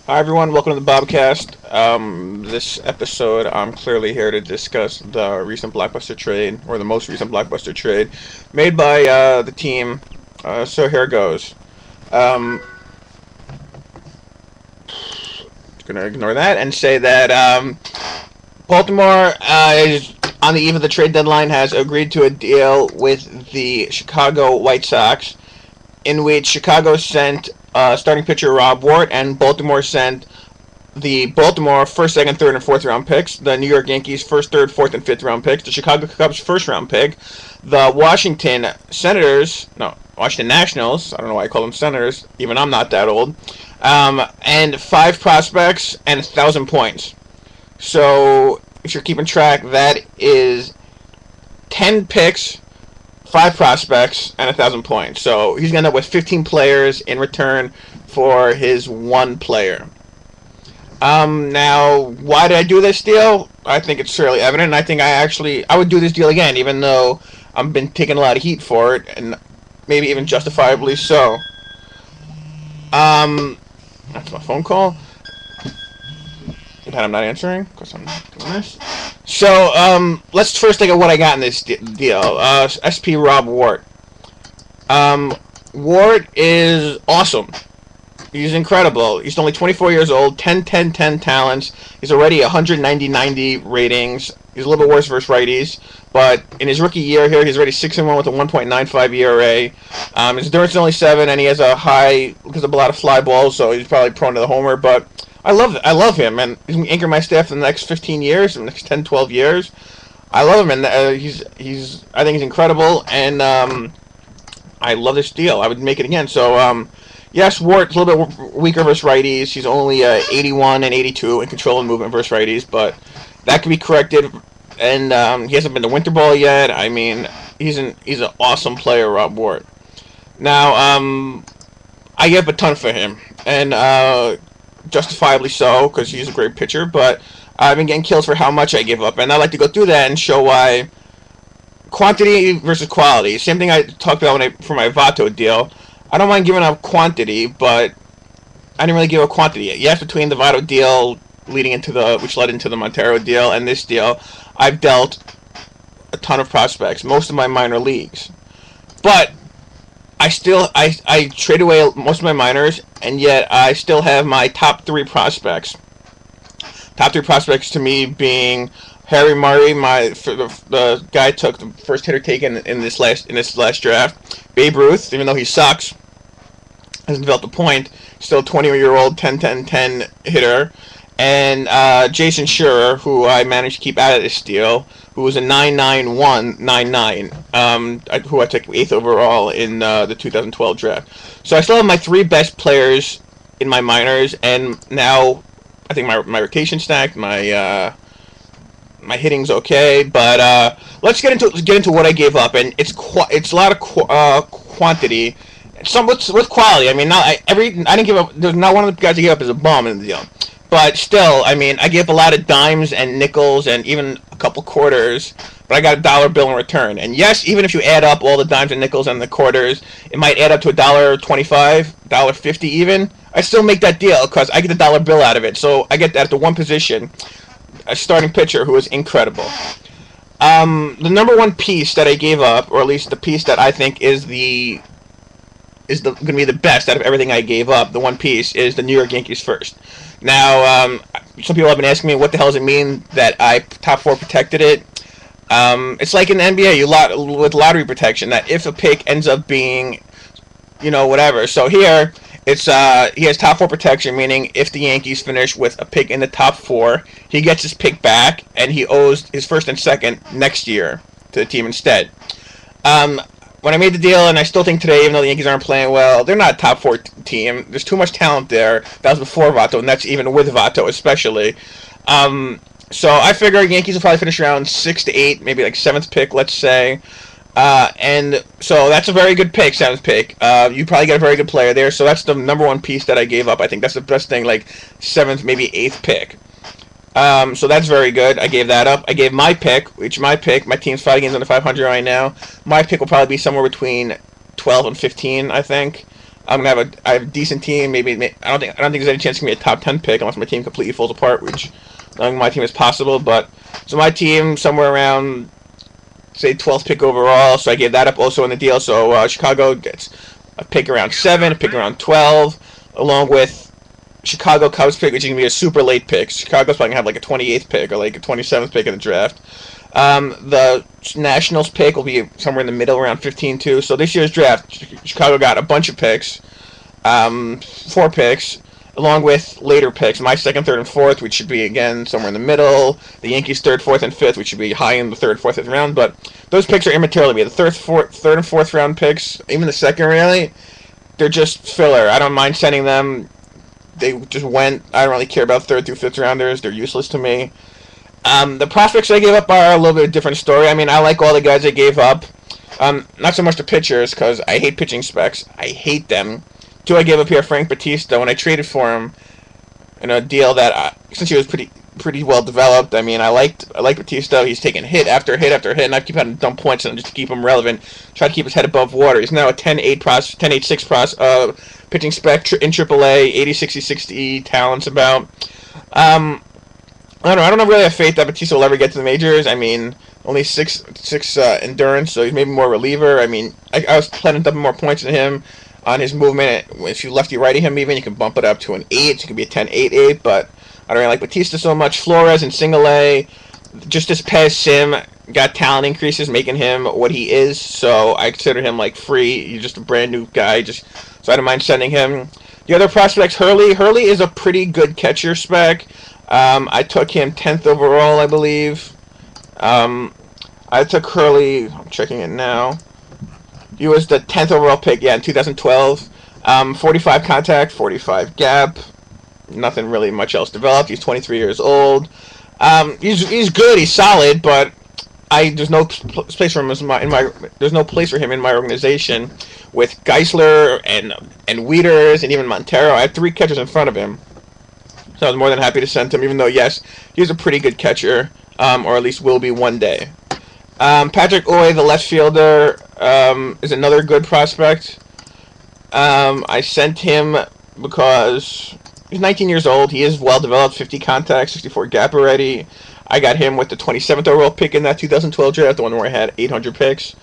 Hi everyone, welcome to the Bobcast. This episode, I'm clearly here to discuss the recent blockbuster trade, or the most recent blockbuster trade, made by the team. So here goes. Um, Gonna ignore that and say that Baltimore is on the eve of the trade deadline has agreed to a deal with the Chicago White Sox, in which Chicago sent starting pitcher Rob Wort, and Baltimore sent the Baltimore first, second, third, and fourth round picks, the New York Yankees first, third, fourth, and fifth round picks, the Chicago Cubs first round pick, the Washington Nationals, I don't know why I call them Senators, even I'm not that old, and 5 prospects and 1,000 points. So, if you're keeping track, that is 10 picks, 5 prospects, and 1,000 points. So he's going to end up with 15 players in return for his one player. Now, why did I do this deal? I think it's fairly evident, and I think I would do this deal again, even though I've been taking a lot of heat for it, and maybe even justifiably so. That's my phone call. That I'm not answering, because I'm not doing this. So, let's first think of what I got in this deal. SP Rob Wort. Wort is awesome. He's incredible. He's only 24 years old, 10-10-10 talents. He's already 190-90 ratings. He's a little bit worse versus righties. But in his rookie year here, he's already 6-1 with a 1.95 ERA. His endurance is only 7, and he has a high, because of a lot of fly balls, so he's probably prone to the homer. But I love him, and he's going to anchor my staff for the next 15 years, the next 10, 12 years. I love him, and I think he's incredible, and I love this deal. I would make it again. So, yes, Wart, a little bit weaker versus righties. He's only 81 and 82 in control and movement versus righties, but that can be corrected. And he hasn't been to winter ball yet. I mean, he's an awesome player, Rob Wart. Now, I give a ton for him, and justifiably so, because he's a great pitcher. But I've been getting kills for how much I give up, and I like to go through that and show why. Quantity versus quality. Same thing I talked about for my Vato deal. I don't mind giving up quantity, but I didn't really give up quantity. Yes, between the Vato deal which led into the Montero deal, and this deal, I've dealt a ton of prospects, most of my minor leagues. But I trade away most of my minors, and yet I still have my top 3 prospects. Top 3 prospects to me being Harry Murray, the guy took the first hitter taken in this last draft. Babe Ruth, even though he sucks, hasn't developed a point, still a 20-year-old 10-10-10 hitter. And Jason Schurer, who I managed to keep out of this deal, who was a 9.9199, who I took 8th overall in the 2012 draft. So I still have my 3 best players in my minors, and now I think my rotation stacked, my hitting's okay, but let's get into what I gave up, and it's a lot of quantity, some with quality. I mean, I didn't give up. There's not one of the guys I gave up is a bum in the deal, but still, I mean, I gave up a lot of dimes and nickels and even a couple quarters, but I got a dollar bill in return. And yes, even if you add up all the dimes and nickels and the quarters, it might add up to $1.25, $1.50 even. I still make that deal because I get the dollar bill out of it, so I get that at the one position. A starting pitcher who is incredible. The number one piece that I gave up, or at least the piece that I think is going to be the best out of everything I gave up, the one piece, is the New York Yankees first. Now, some people have been asking me what the hell does it mean that I top 4 protected it. It's like in the NBA, with lottery protection, that if a pick ends up being, whatever. So here, he has top 4 protection, meaning if the Yankees finish with a pick in the top 4, he gets his pick back, and he owes his first and second next year to the team instead. When I made the deal, and I still think today, even though the Yankees aren't playing well, they're not a top 4 team. There's too much talent there. That was before Vato, and that's even with Vato especially. So I figure Yankees will probably finish around 6 to 8, maybe like 7th pick, let's say. And so that's a very good pick, 7th pick. You probably get a very good player there, so that's the number one piece that I gave up. I think that's the best thing, like 7th, maybe 8th pick. So that's very good. I gave that up. I gave my pick, my team's 5 games under 500 right now. My pick will probably be somewhere between 12 and 15, I think. I have a decent team. Maybe I don't think there's any chance to give me a top 10 pick unless my team completely falls apart, which I don't think my team is possible. But so my team somewhere around, say, 12th pick overall. So I gave that up also in the deal. So Chicago gets a pick around 7, a pick around 12, along with Chicago Cubs pick, which is gonna be a super late pick. Chicago's probably gonna have like a 28th pick or like a 27th pick in the draft. The Nationals pick will be somewhere in the middle, around 15 too. So this year's draft, Chicago got a bunch of picks, 4 picks, along with later picks. My second, third, and fourth, which should be again somewhere in the middle. The Yankees third, fourth, and fifth, which should be high in the third, fourth, fifth round. But those picks are immaterial to me. The third and fourth round picks, even the second, really, they're just filler. I don't mind sending them. They just went. I don't really care about third through fifth rounders. They're useless to me. The prospects I gave up are a little bit of a different story. I mean, I like all the guys I gave up. Not so much the pitchers, because I hate pitching specs. I hate them. 2 I gave up here, Frank Batista. When I traded for him in a deal that, since he was pretty well developed, I mean, I like Batista. He's taken hit after hit after hit, and I keep having to dump points on him just to keep him relevant. Try to keep his head above water. He's now a 10.8 pitching spec in AAA, 80, 60, 60 talents about. I don't really have faith that Batista will ever get to the majors. I mean, only 6 endurance, so he's maybe more reliever. I mean, I was planning to dump more points than him on his movement. If you lefty-righty him even, you can bump it up to an 8. So it could be a 10.88, but I don't really like Batista so much. Flores in single A, just this past sim, got talent increases, making him what he is, so I consider him like free. He's just a brand new guy, so I don't mind sending him. The other prospects, Hurley is a pretty good catcher spec. I took him 10th overall, I believe. I took Hurley, I'm checking it now. He was the 10th overall pick, yeah, in 2012. 45 contact, 45 gap. Nothing really much else developed. He's 23 years old. He's good, he's solid, but there's no place for him there's no place for him in my organization with Geisler and Wieters and even Montero. I had 3 catchers in front of him. So I was more than happy to send him, even though, yes, he's a pretty good catcher, or at least will be one day. Patrick Oy, the left fielder, is another good prospect. I sent him because he's 19 years old. He is well-developed, 50 contact, 64 gap already. I got him with the 27th overall pick in that 2012 draft, the one where I had 800 picks.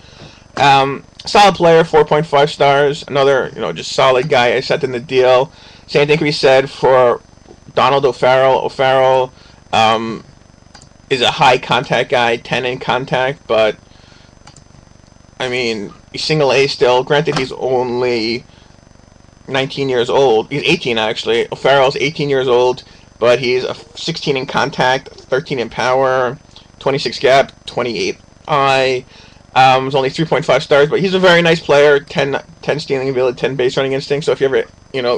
Solid player, 4.5 stars. Another, just solid guy I sent in the deal. Same thing can be said for Donald O'Farrell. O'Farrell is a high contact guy, 10 in contact, but I mean, he's single A still. Granted, he's only 19 years old. He's 18 actually. O'Farrell's 18 years old, but he's a 16 in contact, 13 in power, 26 gap, 28 I. It's only 3.5 stars, but he's a very nice player. 10 stealing ability, 10 base running instinct. So if you ever,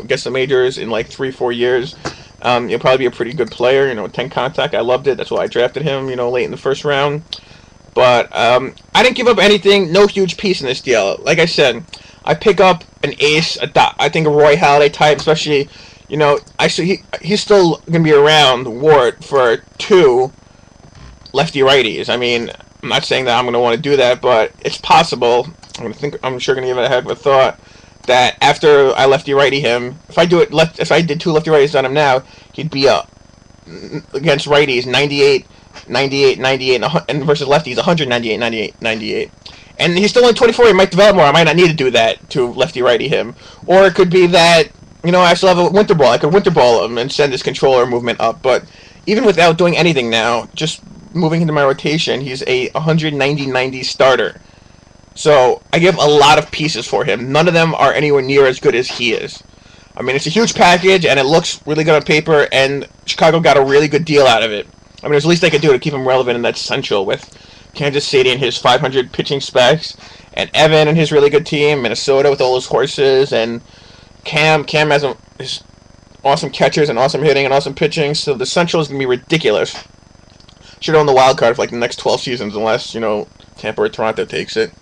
gets the majors in like 3-4 years, you'll probably be a pretty good player. 10 contact. I loved it. That's why I drafted him. Late in the first round. But I didn't give up anything. No huge piece in this deal. Like I said, I pick up an ace. I think a Roy Halladay type, especially. He's still gonna be around Wort for 2 lefty righties. I mean, I'm not saying that I'm gonna want to do that, but it's possible. I'm sure gonna give it a heck of a thought. That after I lefty righty him, if I did 2 lefty righties on him now, he'd be against righties 98, 98, 98, and versus lefties 198, 98, 98. And he's still only 24. He might develop more. I might not need to do that to lefty righty him, or it could be that I still have a winter ball. I could winter ball him and send his controller movement up. But even without doing anything now, just moving into my rotation, he's a 190-90 starter. So I give a lot of pieces for him. None of them are anywhere near as good as he is. I mean, it's a huge package, and it looks really good on paper, and Chicago got a really good deal out of it. I mean, there's the least they could do to keep him relevant, and that's Central with Kansas City and his 500 pitching specs, and Evan and his really good team, Minnesota with all his horses, and Cam has his awesome catchers and awesome hitting and awesome pitching, so the Central is going to be ridiculous. Should own the wild card for like the next 12 seasons, unless, Tampa or Toronto takes it.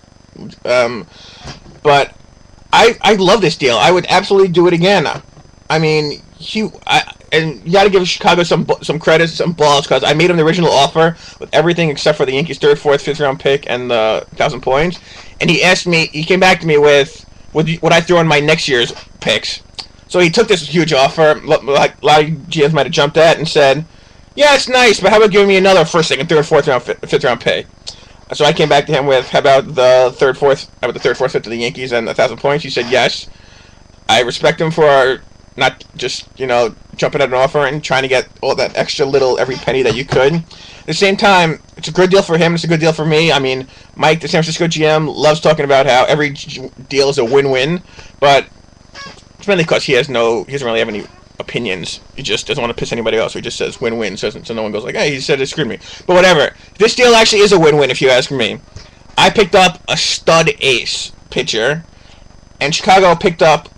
But I love this deal. I would absolutely do it again. I mean, and you got to give Chicago some credit, some balls, because I made him the original offer with everything except for the Yankees' 3rd, 4th, 5th round pick and the 1,000 points. And he came back to me with what I threw on my next year's picks. So he took this huge offer, like a lot of GMs might have jumped at, and said, "Yeah, it's nice, but how about giving me another first, second, third, fourth round, fifth round pick?" So I came back to him with, "How about the third, fourth, fifth to the Yankees and 1,000 points?" He said yes. I respect him for not just, jumping at an offer and trying to get all that extra little every penny that you could. At the same time, it's a good deal for him. It's a good deal for me. I mean, Mike, the San Francisco GM, loves talking about how every deal is a win-win, but it's mainly because he doesn't really have any opinions. He just doesn't want to piss anybody else. So he just says win-win, so no one goes like, "Hey, he said it screwed me." But whatever. This deal actually is a win-win, if you ask me. I picked up a stud ace pitcher, and Chicago picked up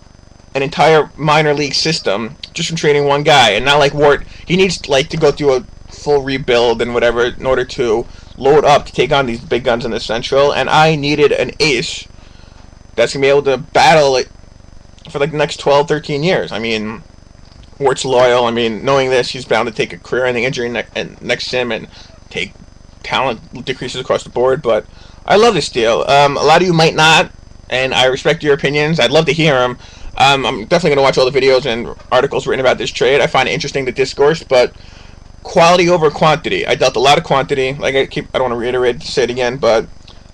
an entire minor league system just from trading one guy. And not like Wort, he needs to go through a full rebuild and whatever in order to load up to take on these big guns in the Central. And I needed an ace that's gonna be able to battle it for the next 12, 13 years. I mean, Wort's loyal. I mean, knowing this, he's bound to take a career-ending injury next sim and take talent decreases across the board. But I love this deal. A lot of you might not, and I respect your opinions. I'd love to hear them. I'm definitely going to watch all the videos and articles written about this trade. I find it interesting, the discourse, but quality over quantity. I dealt a lot of quantity. I don't want to reiterate, say it again, but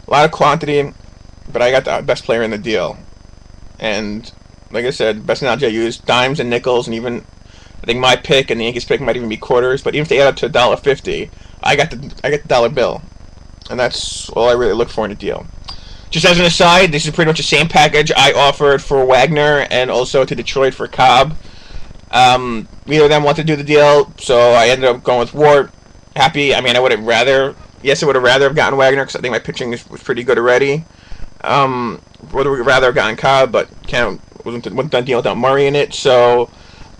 a lot of quantity, but I got the best player in the deal. And like I said, best analogy I used, dimes and nickels, and even I think my pick and the Yankees pick might even be quarters, but even if they add up to $1.50, I get the dollar bill. And that's all I really look for in a deal. Just as an aside, this is pretty much the same package I offered for Wagner and also to Detroit for Cobb. Neither of them wanted to do the deal, so I ended up going with Wort. Happy. I mean, I would have rather have gotten Wagner because I think my pitching was pretty good already. Would have rather have gotten Cobb, but wasn't done deal without Murray in it. So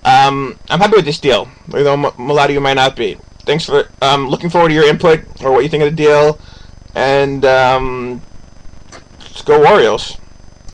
I'm happy with this deal, though a lot of you might not be. Thanks for looking forward to your input or what you think of the deal, and let's go Orioles.